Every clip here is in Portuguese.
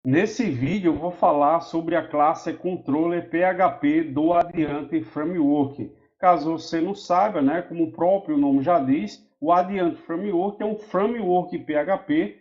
Nesse vídeo eu vou falar sobre a classe Controller PHP do Adiante Framework. Caso você não saiba, né, como o próprio nome já diz, o Adiante Framework é um framework PHP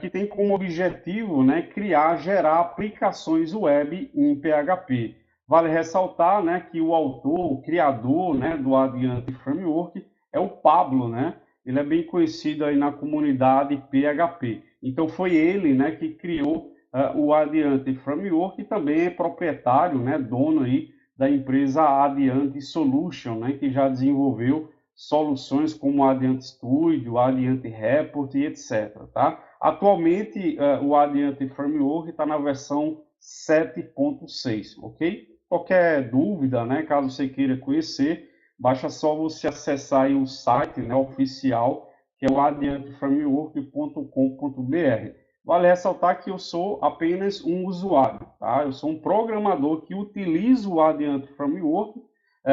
que tem como objetivo, né, criar, gerar aplicações web em PHP. Vale ressaltar, né, que o autor, o criador, né, do Adiante Framework é o Pablo, né? Ele é bem conhecido aí na comunidade PHP. Então foi ele, né, que criou o Adiante Framework, e também é proprietário, né, dono aí da empresa Adiante Solution, né, que já desenvolveu soluções como o Adiante Studio, Adiante Report e etc. Tá? Atualmente, o Adiante Framework está na versão 7.6, ok? Qualquer dúvida, né, caso você queira conhecer, basta só você acessar aí o site, né, oficial, que é o adianteframework.com.br. Vale ressaltar que eu sou apenas um usuário, tá? Eu sou um programador que utiliza o Adiante Framework,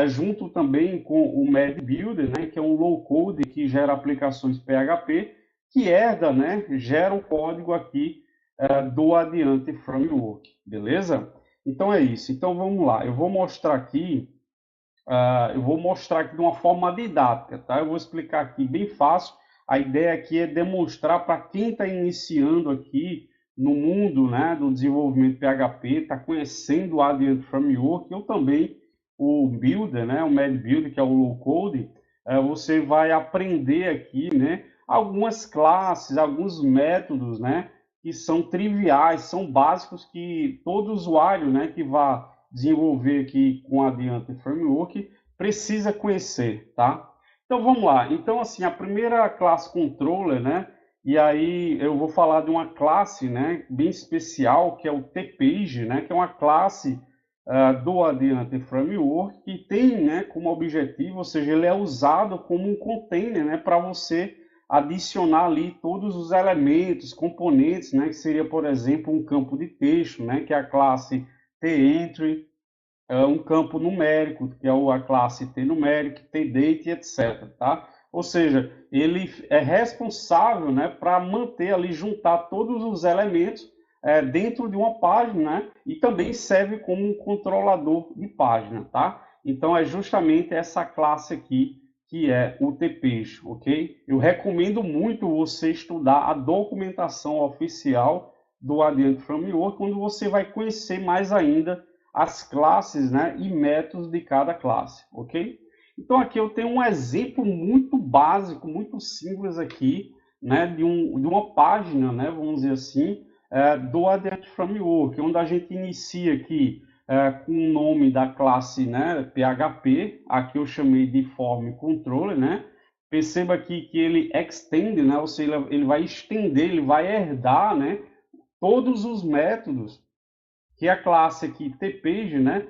junto também com o Med Builder, né, que é um low-code que gera aplicações PHP, que herda, né, gera o código aqui do Adiante Framework, beleza? Então é isso. Então vamos lá. Eu vou mostrar aqui de uma forma didática, tá? Eu vou explicar aqui bem fácil. A ideia aqui é demonstrar para quem está iniciando aqui no mundo, né, do desenvolvimento PHP, está conhecendo o Adient Framework, eu também o Builder, né, o Med Builder, que é o low code, você vai aprender aqui, né, algumas classes, alguns métodos, né, que são triviais, são básicos que todo usuário, né, que vai desenvolver aqui com a Adiante Framework precisa conhecer, tá? Então vamos lá. Então assim, a primeira classe controller, né? E aí eu vou falar de uma classe, né, bem especial, que é o TPage, né, que é uma classe do Adiante Framework que tem, né, como objetivo, ou seja, ele é usado como um container, né, para você adicionar ali todos os elementos, componentes, né, que seria, por exemplo, um campo de texto, né, que é a classe TEntry, um campo numérico, que é a classe TNumeric, TDate, etc. Tá? Ou seja, ele é responsável, né, para manter ali, juntar todos os elementos dentro de uma página, né, e também serve como um controlador de página. Tá? Então é justamente essa classe aqui que é o TPage, ok? Eu recomendo muito você estudar a documentação oficial do Adiante Framework, quando você vai conhecer mais ainda as classes, né, e métodos de cada classe, ok? Então aqui eu tenho um exemplo muito básico, muito simples aqui, né, de uma página, né, vamos dizer assim, do Adient Framework, onde a gente inicia aqui com o nome da classe, né, PHP, aqui eu chamei de Form Controller, né? Perceba aqui que ele extende, né, ou seja, ele vai estender, ele vai herdar, né, todos os métodos que a classe aqui TPage, né,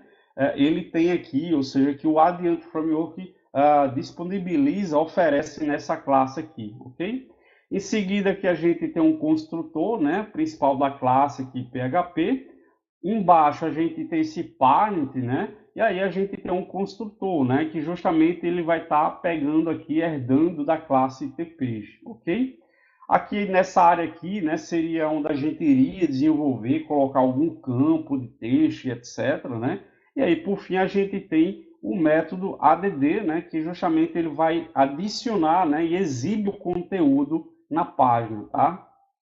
ele tem aqui, ou seja, que o Adient Framework disponibiliza, oferece nessa classe aqui, ok? Em seguida que a gente tem um construtor, né, principal da classe aqui PHP. Embaixo a gente tem esse parent, né? E aí a gente tem um construtor, né? Que justamente ele vai estar pegando aqui, herdando da classe TPage, ok? Aqui nessa área aqui, né, seria onde a gente iria desenvolver, colocar algum campo de texto, etc, né? E aí, por fim, a gente tem o método add, né, que justamente ele vai adicionar, né, e exibe o conteúdo na página, tá?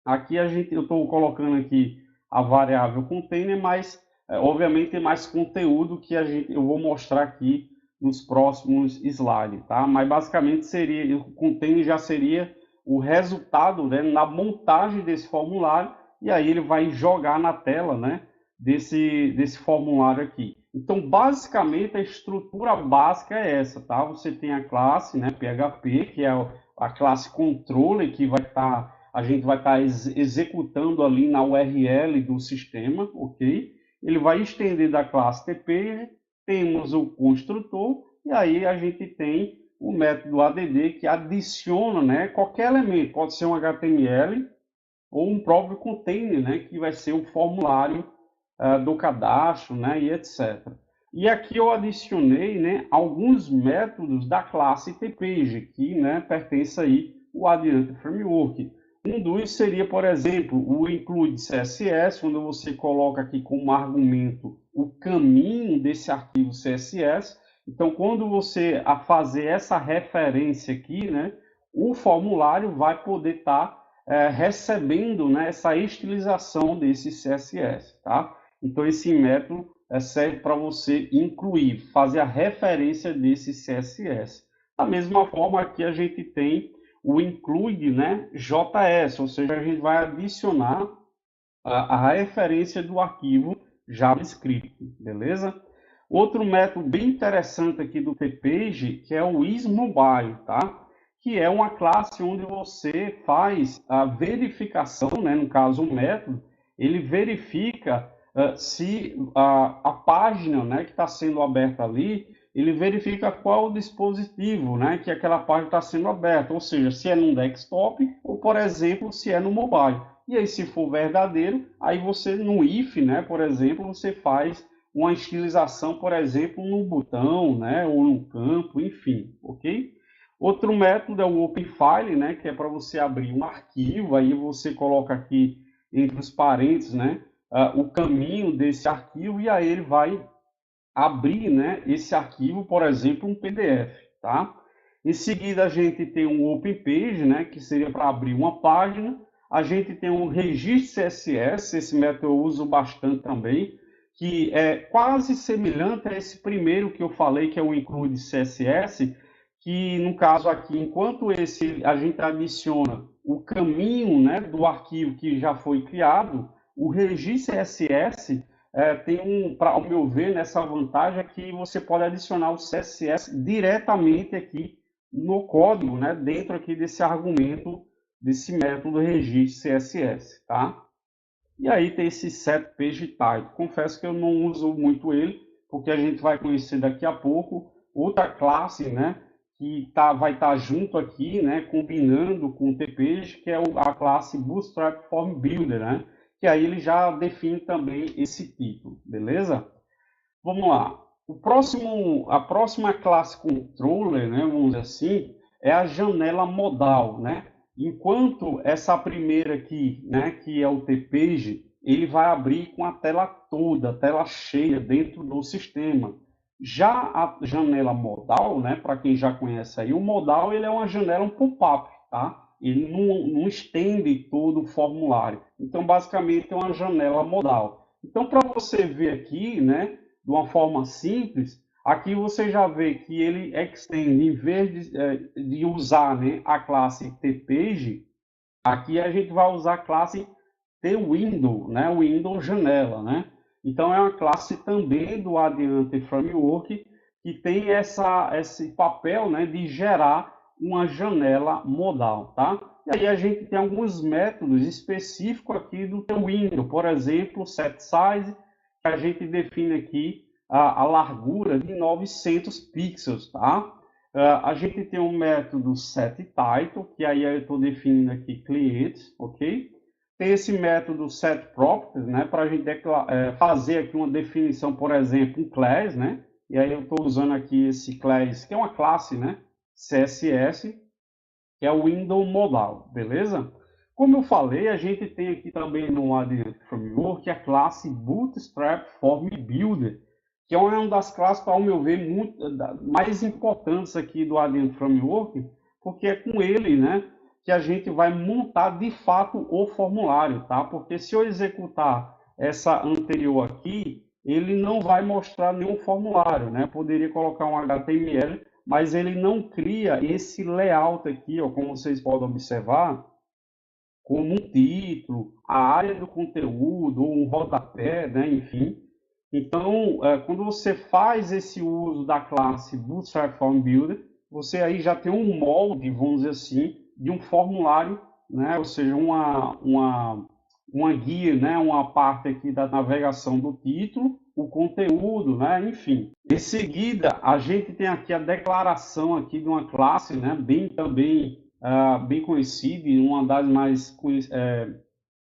Aqui eu estou colocando aqui a variável container, mas obviamente tem mais conteúdo que eu vou mostrar aqui nos próximos slides, tá? Mas basicamente seria, o container já seria o resultado, né, na montagem desse formulário, e aí ele vai jogar na tela, né, desse formulário aqui. Então, basicamente, a estrutura básica é essa, tá? Você tem a classe, né, PHP, que é a classe controller, que a gente vai estar executando ali na URL do sistema, ok? Ele vai estender da classe TP, temos o construtor, e aí a gente tem o método add que adiciona, né, qualquer elemento, pode ser um HTML ou um próprio container, né, que vai ser o formulário do cadastro, né, e etc. E aqui eu adicionei, né, alguns métodos da classe TPage, que, né, pertence aí o Adiante Framework. Um dos seria, por exemplo, o include CSS, quando você coloca aqui como argumento o caminho desse arquivo CSS. Então, quando você a fazer essa referência aqui, né, o formulário vai poder estar recebendo, né, essa estilização desse CSS, tá? Então, esse método serve para você incluir, fazer a referência desse CSS. Da mesma forma, aqui a gente tem o include, né, JS, ou seja, a gente vai adicionar a referência do arquivo JavaScript, beleza? Outro método bem interessante aqui do TPage, que é o isMobile, tá? Que é uma classe onde você faz a verificação, né? No caso, o método, ele verifica se a página, né, que está sendo aberta ali, ele verifica qual o dispositivo, né, que aquela página está sendo aberta, ou seja, se é num desktop ou, por exemplo, se é no mobile. E aí, se for verdadeiro, aí você no if, né, por exemplo, você faz uma estilização, por exemplo, no botão, né, ou no campo, enfim, ok? Outro método é o OpenFile, né, que é para você abrir um arquivo, aí você coloca aqui entre os parênteses, né, o caminho desse arquivo e aí ele vai abrir, né, esse arquivo, por exemplo, um PDF, tá? Em seguida, a gente tem um Open Page, né, que seria para abrir uma página. A gente tem um registro CSS, esse método eu uso bastante também, que é quase semelhante a esse primeiro que eu falei, que é o include CSS, que no caso aqui, enquanto esse a gente adiciona o caminho, né, do arquivo que já foi criado, o registro CSS tem ao meu ver, nessa vantagem é que você pode adicionar o CSS diretamente aqui no código, né, dentro aqui desse argumento, desse método registro CSS, tá? E aí tem esse set page type. Confesso que eu não uso muito ele, porque a gente vai conhecer daqui a pouco outra classe, né, que vai estar junto aqui, né, combinando com o TPage, que é a classe Bootstrap Form Builder, né? Que aí ele já define também esse tipo, beleza? Vamos lá. A próxima classe controller, né, vamos dizer assim, é a janela modal, né? Enquanto essa primeira aqui, né, que é o TPage, ele vai abrir com a tela toda, a tela cheia dentro do sistema. Já a janela modal, né, para quem já conhece aí, o modal ele é uma janela um pop-up, tá? Ele não estende todo o formulário. Então, basicamente, é uma janela modal. Então, para você ver aqui, né, de uma forma simples, aqui você já vê que ele extende, em vez de usar, né, a classe TPage, aqui a gente vai usar a classe TWindow, né, Window janela, né? Então é uma classe também do Adiante Framework que tem esse papel, né, de gerar uma janela modal, tá? E aí a gente tem alguns métodos específicos aqui do TWindow, por exemplo, setSize, que a gente define aqui a largura de 900 pixels, tá? A gente tem um método setTitle, que aí eu estou definindo aqui clientes, ok? Tem esse método setProperties, né, para a gente fazer aqui uma definição, por exemplo, um class, né? E aí eu estou usando aqui esse class, que é uma classe, né? CSS, que é o window modal, beleza? Como eu falei, a gente tem aqui também no Adient Framework a classe Bootstrap Form Builder, que é uma das classes, ao meu ver, mais importantes aqui do Adient Framework, porque é com ele, né, que a gente vai montar de fato o formulário, tá? Porque se eu executar essa anterior aqui, ele não vai mostrar nenhum formulário, né? Poderia colocar um HTML, mas ele não cria esse layout aqui, ó, como vocês podem observar, como um título, a área do conteúdo, ou um rodapé, né, enfim. Então, quando você faz esse uso da classe Bootstrap Form Builder, você aí já tem um molde, vamos dizer assim, de um formulário, né, ou seja, uma guia, né, uma parte aqui da navegação do título, o conteúdo, né, enfim. Em seguida, a gente tem aqui a declaração aqui de uma classe, né, bem também bem conhecida e uma das mais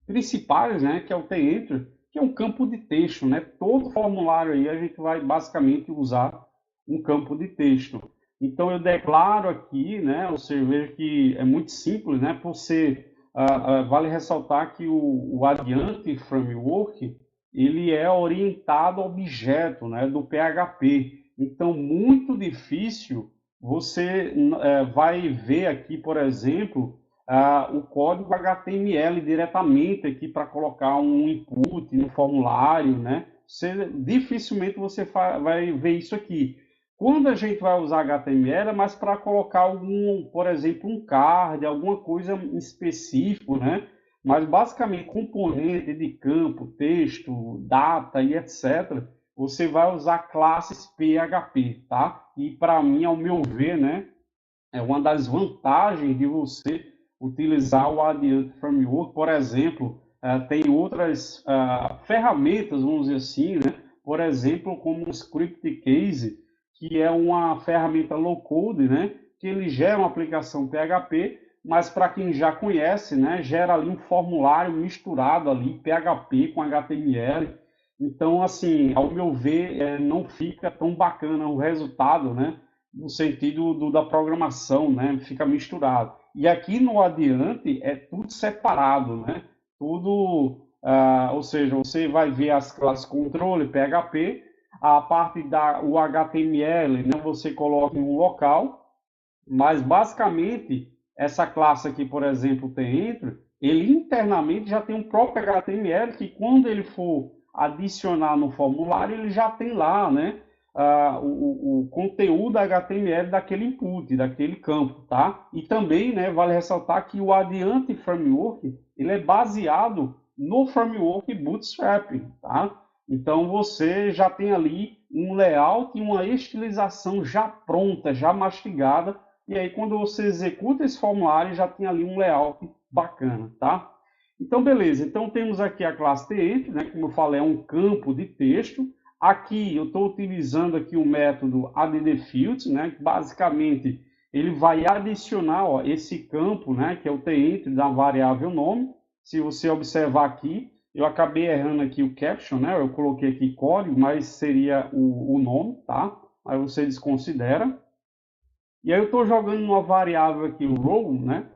principais, né, que é o TEntry, que é um campo de texto, né? Todo formulário aí a gente vai basicamente usar um campo de texto. Então eu declaro aqui, né, ou seja, veja que é muito simples, né, por ser vale ressaltar que o Adiante Framework ele é orientado a objeto, né, do PHP. Então, muito difícil você vai ver aqui, por exemplo, o código HTML diretamente aqui para colocar um input no formulário, né? Dificilmente você vai ver isso aqui. Quando a gente vai usar HTML, é mais para colocar algum, por exemplo, um card, alguma coisa em específico, né? Mas basicamente componente de campo, texto, data e etc. Você vai usar classes PHP, tá? E para mim, ao meu ver, né, é uma das vantagens de você utilizar o Adient Framework. Por exemplo, tem outras ferramentas, vamos dizer assim, né? Por exemplo, como o Script Case, que é uma ferramenta low-code, né? Que ele gera uma aplicação PHP, mas para quem já conhece, né? Gera ali um formulário misturado ali, PHP com HTML. Então, assim, ao meu ver, não fica tão bacana o resultado, né? No sentido da programação, né? Fica misturado. E aqui no Adiante é tudo separado, né? Tudo, ou seja, você vai ver as classes controle, PHP, a parte da o HTML, né? Você coloca em um local, mas basicamente essa classe aqui, por exemplo, tem entry, ele internamente já tem um próprio HTML que quando ele for adicionar no formulário, ele já tem lá, né? O conteúdo HTML daquele input, daquele campo, tá? E também, né, vale ressaltar que o Adiante Framework, ele é baseado no framework Bootstrap, tá? Então você já tem ali um layout e uma estilização já pronta, já mastigada, e aí quando você executa esse formulário, já tem ali um layout bacana, tá? Então, beleza. Então, temos aqui a classe TEnt, né? Como eu falei, é um campo de texto. Aqui, eu estou utilizando aqui o método addFields, né? Que basicamente, ele vai adicionar ó, esse campo, né? Que é o TEnt da variável nome. Se você observar aqui, eu acabei errando aqui o caption, né? Eu coloquei aqui código, mas seria o nome, tá? Aí você desconsidera. E aí eu estou jogando uma variável aqui, o row, né?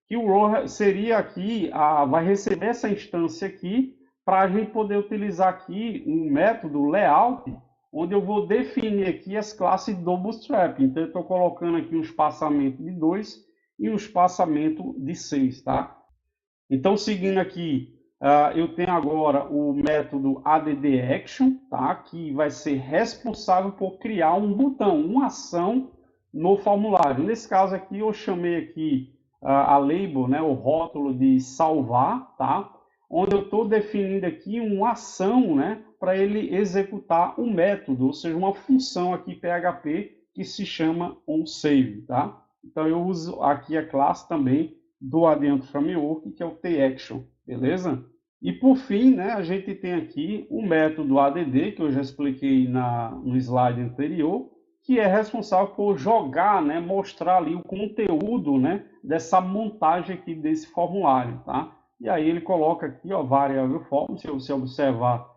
Que o row seria aqui, vai receber essa instância aqui, para a gente poder utilizar aqui um método layout, onde eu vou definir aqui as classes do Bootstrap. Então eu estou colocando aqui um espaçamento de 2 e um espaçamento de 6, tá? Então seguindo aqui, eu tenho agora o método addAction, tá? Que vai ser responsável por criar um botão, uma ação no formulário. Nesse caso aqui, eu chamei aqui a label, né, o rótulo de salvar, tá? Onde eu estou definindo aqui uma ação, né, para ele executar um método, ou seja, uma função aqui PHP que se chama onSave, tá? Então eu uso aqui a classe também do Adiante Framework, que é o TAction, beleza? E por fim, né, a gente tem aqui o método add, que eu já expliquei no slide anterior, que é responsável por jogar, né, mostrar ali o conteúdo, né, dessa montagem aqui desse formulário, tá? E aí ele coloca aqui, ó, variável form, se você observar,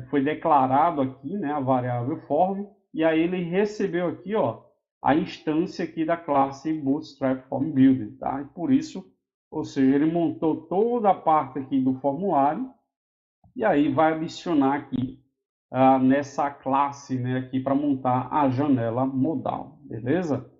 foi declarado aqui, né, a variável form, e aí ele recebeu aqui, ó, a instância aqui da classe Bootstrap Form Builder, tá? E por isso, ou seja, ele montou toda a parte aqui do formulário, e aí vai adicionar aqui nessa classe, né, aqui para montar a janela modal, beleza?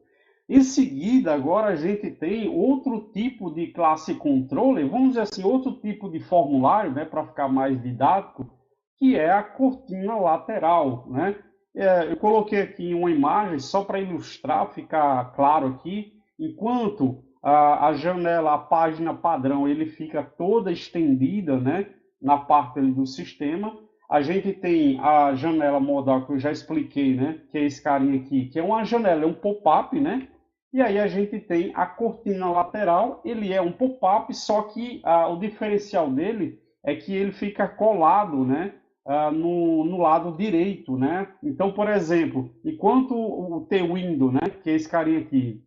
Em seguida, agora a gente tem outro tipo de classe controller, vamos dizer assim, outro tipo de formulário, né, para ficar mais didático, que é a cortina lateral, né? Eu coloquei aqui uma imagem só para ilustrar, ficar claro aqui, enquanto a janela, a página padrão, ele fica toda estendida, né, na parte ali do sistema. A gente tem a janela modal que eu já expliquei, né? Que é esse carinha aqui, que é uma janela, é um pop-up, né? E aí a gente tem a cortina lateral, ele é um pop-up, só que o diferencial dele é que ele fica colado, né? No lado direito, né? Então, por exemplo, enquanto o T-Window, né? Que é esse carinha aqui,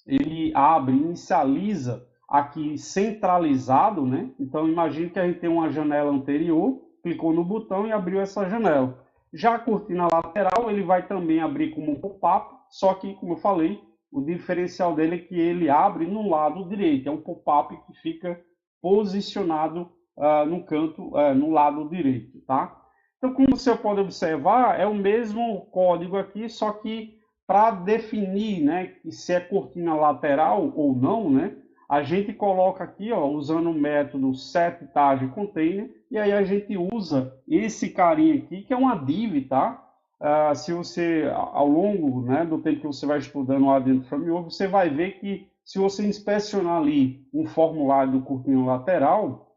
ele abre, inicializa aqui centralizado, né? Então imagine que a gente tem uma janela anterior, clicou no botão e abriu essa janela. Já a cortina lateral, ele vai também abrir como um pop-up, só que, como eu falei, o diferencial dele é que ele abre no lado direito, é um pop-up que fica posicionado no canto, no lado direito, tá? Então, como você pode observar, é o mesmo código aqui, só que para definir, né, se é cortina lateral ou não, né, a gente coloca aqui, ó, usando o método setTagContainer, e aí a gente usa esse carinha aqui, que é uma div, tá? Se você, ao longo, né, do tempo que você vai estudando lá dentro do Framework, você vai ver que se você inspecionar ali um formulário do cortina lateral,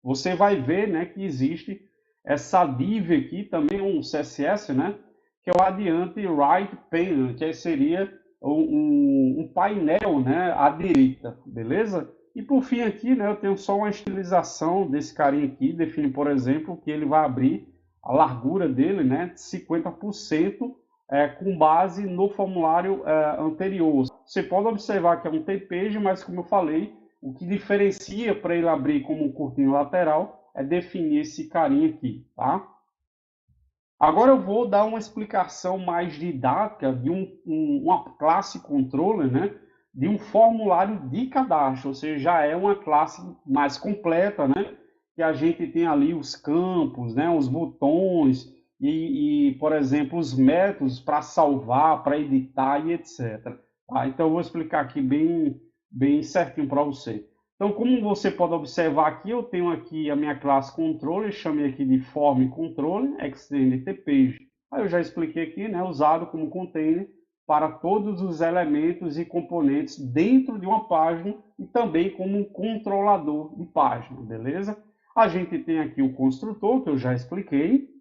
você vai ver, né, que existe essa div aqui, também um CSS, né, que é o Adiante Right Panel, que seria um painel, né, à direita, beleza? E por fim aqui, né, eu tenho só uma estilização desse carinha aqui, define, por exemplo, que ele vai abrir a largura dele, né, de 50%, com base no formulário anterior. Você pode observar que é um TPage, mas como eu falei, o que diferencia para ele abrir como um cortina lateral é definir esse carinha aqui, tá? Agora eu vou dar uma explicação mais didática de uma classe controller, né? De um formulário de cadastro, ou seja, já é uma classe mais completa, né? Que a gente tem ali os campos, né? Os botões por exemplo, os métodos para salvar, para editar e etc. Tá? Então eu vou explicar aqui bem certinho para você. Então, como você pode observar aqui, eu tenho aqui a minha classe controller, chamei aqui de form controller, extend tpage. Aí eu já expliquei aqui, né, usado como container para todos os elementos e componentes dentro de uma página e também como um controlador de página, beleza? A gente tem aqui o construtor, que eu já expliquei.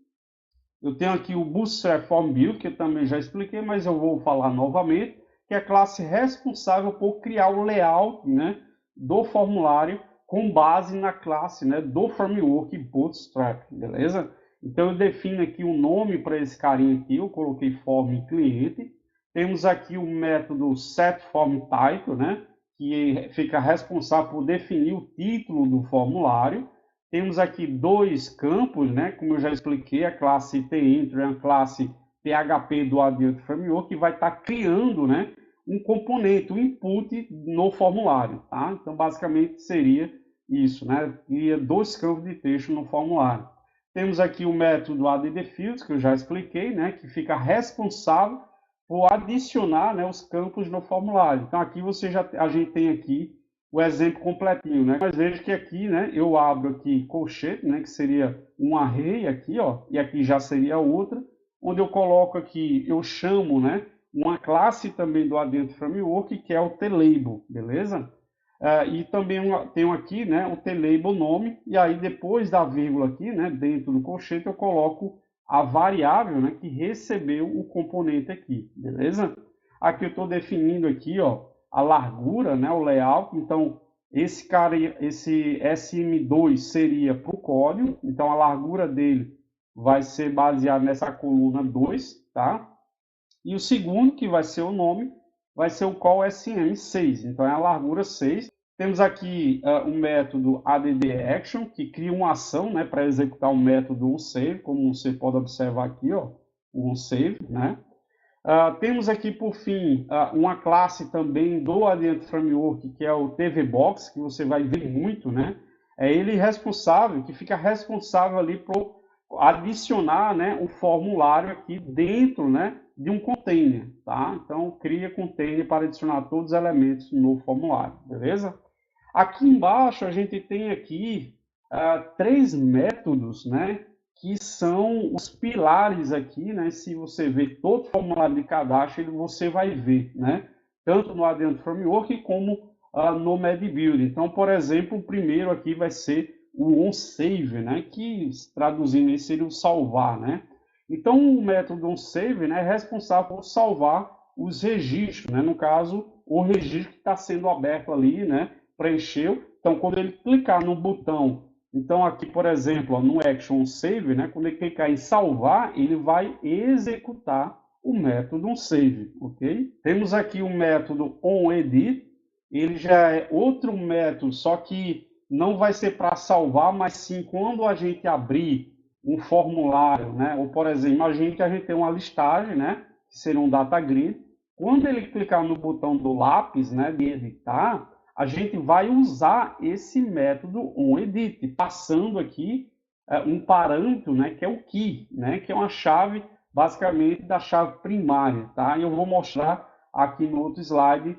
Eu tenho aqui o Bootstrap Form Build, que eu também já expliquei, mas eu vou falar novamente, que é a classe responsável por criar o layout, né, do formulário com base na classe, né, do framework Bootstrap, beleza? Então eu defino aqui o nome para esse carinha aqui, eu coloquei form cliente. Temos aqui o método setFormTitle, né, que fica responsável por definir o título do formulário. Temos aqui dois campos, né, como eu já expliquei, a classe TEntry e a classe PHP do Adiante Framework, que vai estar criando, né, um componente, um input no formulário, tá? Então, basicamente, seria isso, né? Cria dois campos de texto no formulário. Temos aqui o método addFields, que eu já expliquei, né? Que fica responsável por adicionar, né, os campos no formulário. Então, aqui a gente tem aqui o exemplo completinho, né? Mas veja que aqui, né, eu abro aqui colchete, né, que seria um array aqui, ó, e aqui já seria outra, onde eu coloco aqui, eu chamo, né, uma classe também do Adiante Framework, que é o TLabel, beleza? E também tenho aqui, né, o TLabel nome, e aí depois da vírgula aqui, né, dentro do colchete, eu coloco a variável, né, que recebeu o componente aqui, beleza? Aqui eu estou definindo aqui, ó, a largura, né, o layout. Então, esse SM2 seria para o código, então a largura dele vai ser baseada nessa coluna 2, tá? E o segundo, que vai ser o nome, vai ser o call SM6, então é a largura 6. Temos aqui o método addAction, que cria uma ação, né, para executar o método onSave, como você pode observar aqui, ó, o onSave, né? Temos aqui, por fim, uma classe também do Adiante Framework, que é o TVBox, que você vai ver muito, né? É ele responsável, que fica responsável ali por adicionar, né, o formulário aqui dentro, né, de um container, tá? Então, cria container para adicionar todos os elementos no formulário, beleza? Aqui embaixo a gente tem aqui três métodos, né, que são os pilares aqui, né? Se você ver todo o formulário de cadastro, você vai ver, né? Tanto no Adiante Framework como no MedBuild. Então, por exemplo, o primeiro aqui vai ser o onSave, né? Que traduzindo isso seria o salvar, né? Então, o método onSave, né, é responsável por salvar os registros, né? No caso, o registro que está sendo aberto ali, né? Preencheu. Então, quando ele clicar no botão, então aqui, por exemplo, ó, no Action Save, né, quando ele clicar em salvar, ele vai executar o método onSave, ok? Temos aqui o método onEdit, ele já é outro método, só que não vai ser para salvar, mas sim quando a gente abrir um formulário, né, ou por exemplo, imagine que a gente tem uma listagem, né, que seria um data grid, Quando ele clicar no botão do lápis, né, de editar, a gente vai usar esse método onEdit, passando aqui um parâmetro, né, que é o key, né, que é uma chave, basicamente, da chave primária. Tá? E eu vou mostrar aqui no outro slide,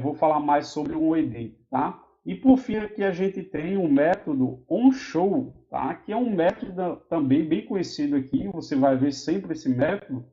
vou falar mais sobre o onEdit. Tá? E por fim, aqui a gente tem o método onShow, tá? Que é um método também bem conhecido aqui, você vai ver sempre esse método,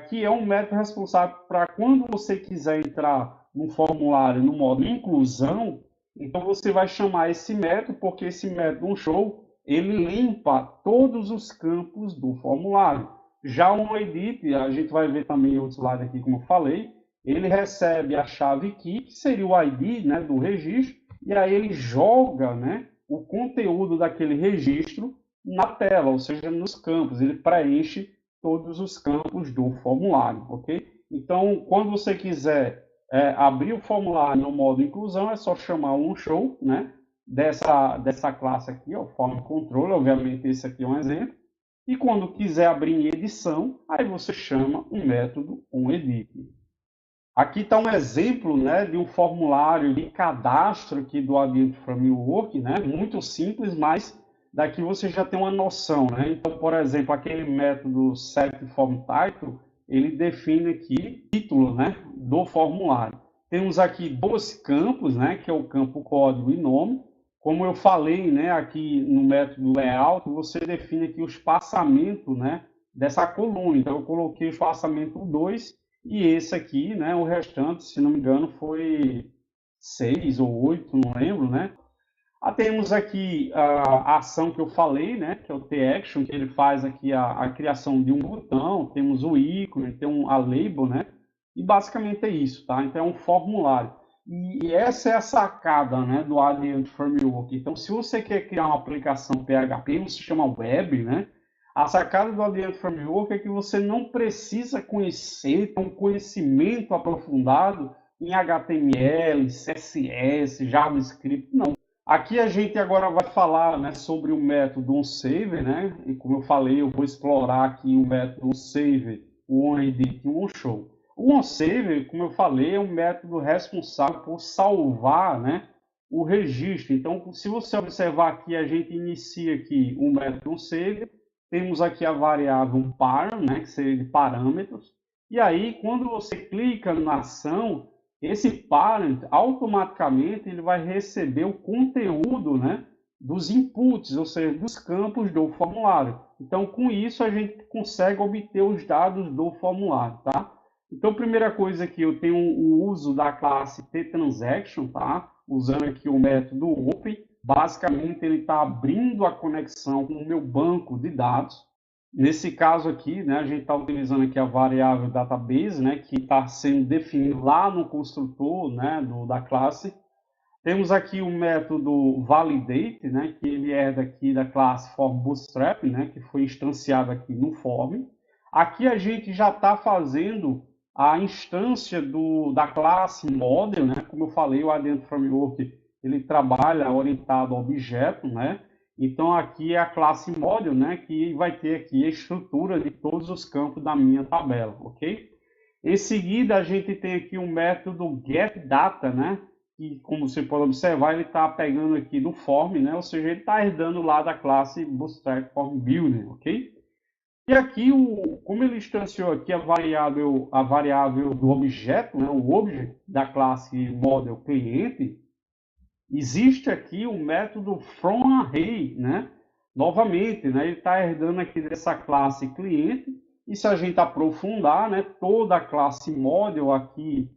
que é um método responsável para quando você quiser entrar no formulário no modo inclusão, então você vai chamar esse método, porque esse método show ele limpa todos os campos do formulário. Já o edit, a gente vai ver também em outro lado aqui, como eu falei, ele recebe a chave key, que seria o ID, né, do registro, e aí ele joga, né, o conteúdo daquele registro na tela, ou seja, nos campos. Ele preenche todos os campos do formulário, ok? Então, quando você quiser abrir o formulário no modo inclusão, é só chamar um show, né? Dessa classe aqui, o Form Controller, obviamente esse aqui é um exemplo. E quando quiser abrir em edição, aí você chama um método onEdit. Aqui está um exemplo, né, de um formulário de cadastro aqui do Adient Framework, né, muito simples, mas daqui você já tem uma noção, né? Então, por exemplo, aquele método setFormTitle, ele define aqui título, né, do formulário. Temos aqui dois campos, né, que é o campo código e nome. Como eu falei, né, aqui no método layout, você define aqui o espaçamento, né, dessa coluna. Então, eu coloquei o espaçamento 2 e esse aqui, né, o restante, se não me engano, foi 6 ou 8, não lembro, né? Temos aqui a ação que eu falei, né, que é o T-Action, que ele faz aqui a criação de um botão, temos o ícone, tem a label, né? E basicamente é isso, tá? Então é um formulário. E essa é a sacada, né, do Adient Framework. Então, se você quer criar uma aplicação PHP, um sistema web, né? A sacada do Adient Framework é que você não precisa conhecer, ter um conhecimento aprofundado em HTML, CSS, JavaScript, não. Aqui a gente agora vai falar, né, sobre o método onSaver, né? E como eu falei, eu vou explorar aqui o método onSaver, o onEdit e o onShow. O onSaver, como eu falei, é um método responsável por salvar, né, o registro. Então, se você observar aqui, a gente inicia aqui o método onSaver, temos aqui a variável param, né, que seria de parâmetros, e aí quando você clica na ação, esse parent automaticamente ele vai receber o conteúdo, né, dos inputs, ou seja, dos campos do formulário. Então, com isso a gente consegue obter os dados do formulário, tá? Então, primeira coisa aqui, eu tenho o uso da classe TTransaction, tá? Usando aqui o método open. Basicamente, ele está abrindo a conexão com o meu banco de dados. Nesse caso aqui, né, a gente está utilizando aqui a variável database, né, que está sendo definido lá no construtor, né, da classe. Temos aqui o método validate, né, que ele é daqui da classe form bootstrap, né, que foi instanciado aqui no form. Aqui a gente já está fazendo a instância da classe model, né, como eu falei, o Adient Framework ele trabalha orientado a objeto, né. Então aqui é a classe model, né, que vai ter aqui a estrutura de todos os campos da minha tabela, ok? Em seguida a gente tem aqui o método getData, né, que, como você pode observar, ele está pegando aqui no form, né? Ou seja, ele está herdando lá da classe Bootstrap Form Builder, ok? E aqui, como ele instanciou aqui a variável do objeto, né? O object da classe Model Cliente, existe aqui o método FromArray, né? Novamente, né? Ele está herdando aqui dessa classe Cliente, e se a gente aprofundar, né? Toda a classe Model aqui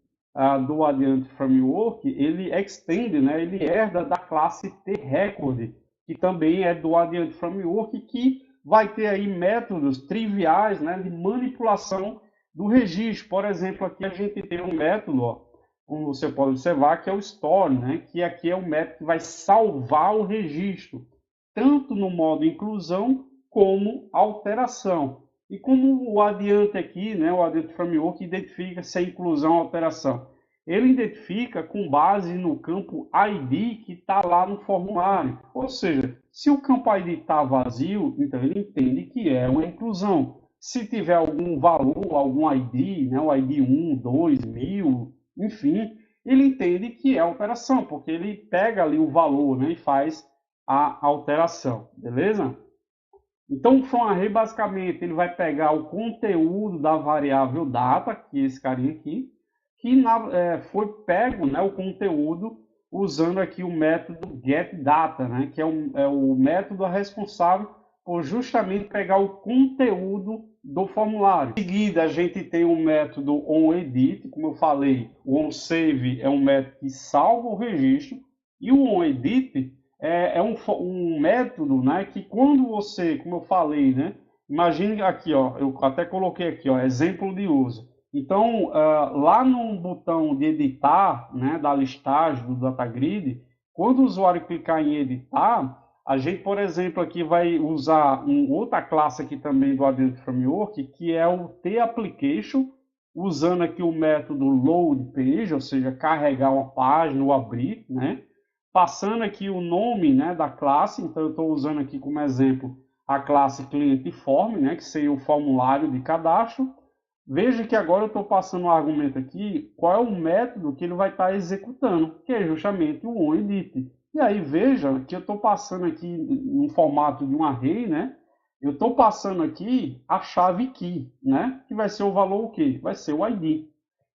do Adient Framework, ele extende, né? Ele herda da classe TRecord, que também é do Adient Framework, que vai ter aí métodos triviais, né? De manipulação do registro. Por exemplo, aqui a gente tem um método, ó, como você pode observar, que é o store, né? Que aqui é o método que vai salvar o registro, tanto no modo inclusão como alteração. E como o adiante aqui, né, o Adient Framework identifica se é inclusão ou alteração? Ele identifica com base no campo ID que está lá no formulário. Ou seja, se o campo ID está vazio, então ele entende que é uma inclusão. Se tiver algum valor, algum ID, né, o ID 1, 2, 1000, enfim, ele entende que é alteração, porque ele pega ali o valor, né, e faz a alteração, beleza? Então, o from array, basicamente, ele vai pegar o conteúdo da variável data, que é esse carinha aqui, que foi pego, né, o conteúdo usando aqui o método getData, né, que é o método responsável por justamente pegar o conteúdo do formulário. Em seguida, a gente tem o método onEdit, como eu falei, o onSave é um método que salva o registro, e o onEdit é um método, né, que quando você, como eu falei, né, imagine aqui, ó, eu até coloquei aqui, ó, exemplo de uso. Então, lá no botão de editar, né, da listagem do DataGrid, quando o usuário clicar em editar, a gente, por exemplo, aqui vai usar outra classe aqui também do Adient Framework, que é o TApplication, usando aqui o método loadPage, ou seja, carregar uma página ou abrir, né? Passando aqui o nome, né, da classe, então eu estou usando aqui como exemplo a classe cliente-form, né, que seria o formulário de cadastro. Veja que agora eu estou passando um argumento aqui, qual é o método que ele vai estar executando, que é justamente o onEdit. E aí veja que eu estou passando aqui no formato de um array, né? Eu estou passando aqui a chave key, né? Que vai ser o valor o quê? Vai ser o ID.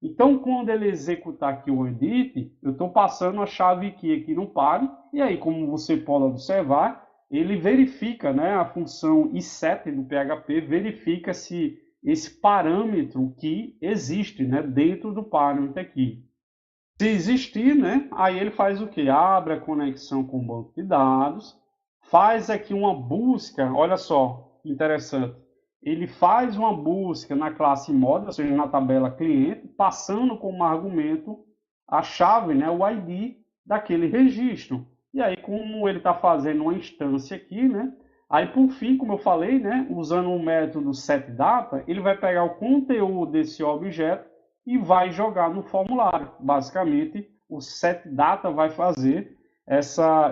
Então, quando ele executar aqui o edit, eu estou passando a chave key aqui no pare, e aí, como você pode observar, ele verifica, né, a função iSet do PHP, verifica se esse parâmetro que existe, né, dentro do parâmetro aqui. Se existir, né, aí ele faz o quê? Abre a conexão com o banco de dados, faz aqui uma busca, olha só, que interessante. Ele faz uma busca na classe mod, ou seja, na tabela cliente, passando como argumento a chave, né, o ID daquele registro. E aí, como ele está fazendo uma instância aqui, né, aí por fim, como eu falei, né, usando o método setData, ele vai pegar o conteúdo desse objeto e vai jogar no formulário. Basicamente, o setData vai fazer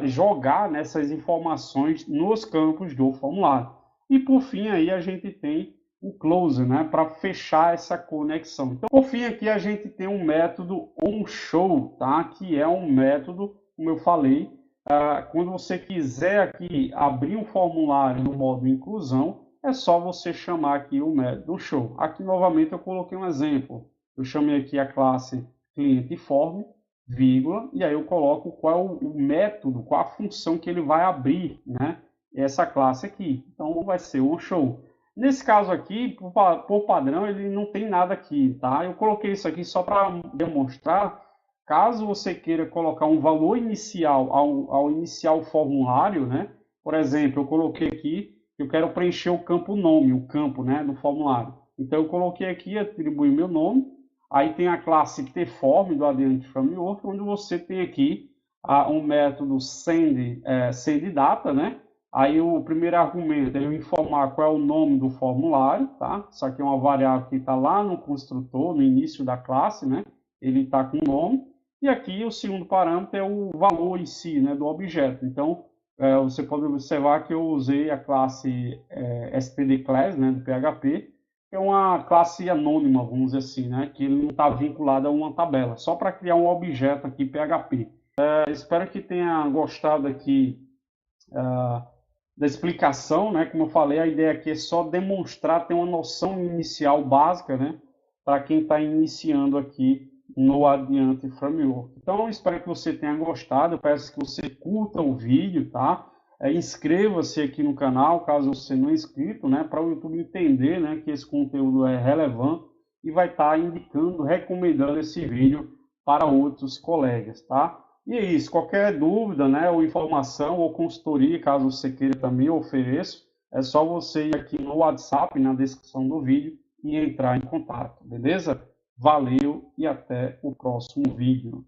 jogar nessas informações nos campos do formulário. E por fim, aí a gente tem o close, né, para fechar essa conexão. Então, por fim, aqui a gente tem um método onShow, tá, que é um método, como eu falei, quando você quiser aqui abrir um formulário no modo inclusão, é só você chamar aqui o método show. Aqui novamente eu coloquei um exemplo. Eu chamei aqui a classe cliente-form, vírgula, e aí eu coloco qual é o método, qual a função que ele vai abrir, né? Essa classe aqui. Então vai ser o show. Nesse caso aqui, por padrão, ele não tem nada aqui, tá? Eu coloquei isso aqui só para demonstrar, caso você queira colocar um valor inicial ao iniciar o formulário, né? Por exemplo, eu coloquei aqui, eu quero preencher o campo nome, o campo, né, do formulário. Então eu coloquei aqui, atribuí meu nome, aí tem a classe tform do Adient Framework, onde você tem aqui um método sendData, né? Aí o primeiro argumento é eu informar qual é o nome do formulário, tá? Isso aqui é uma variável que está lá no construtor, no início da classe, né? Ele está com o nome. E aqui o segundo parâmetro é o valor em si, né, do objeto. Então, você pode observar que eu usei a classe stdClass, né, do PHP, que é uma classe anônima, vamos dizer assim, né, que ele não está vinculado a uma tabela, só para criar um objeto aqui PHP. Espero que tenha gostado aqui da explicação, né? Como eu falei, a ideia aqui é só demonstrar, ter uma noção inicial básica, né? Para quem está iniciando aqui no Adient Framework. Então, espero que você tenha gostado. Eu peço que você curta o vídeo, tá? Inscreva-se aqui no canal, caso você não é inscrito, né? Para o YouTube entender, né, que esse conteúdo é relevante e vai estar indicando, recomendando esse vídeo para outros colegas, tá? E é isso, qualquer dúvida, né, ou informação, ou consultoria, caso você queira também, eu ofereço, é só você ir aqui no WhatsApp, na descrição do vídeo, e entrar em contato, beleza? Valeu e até o próximo vídeo.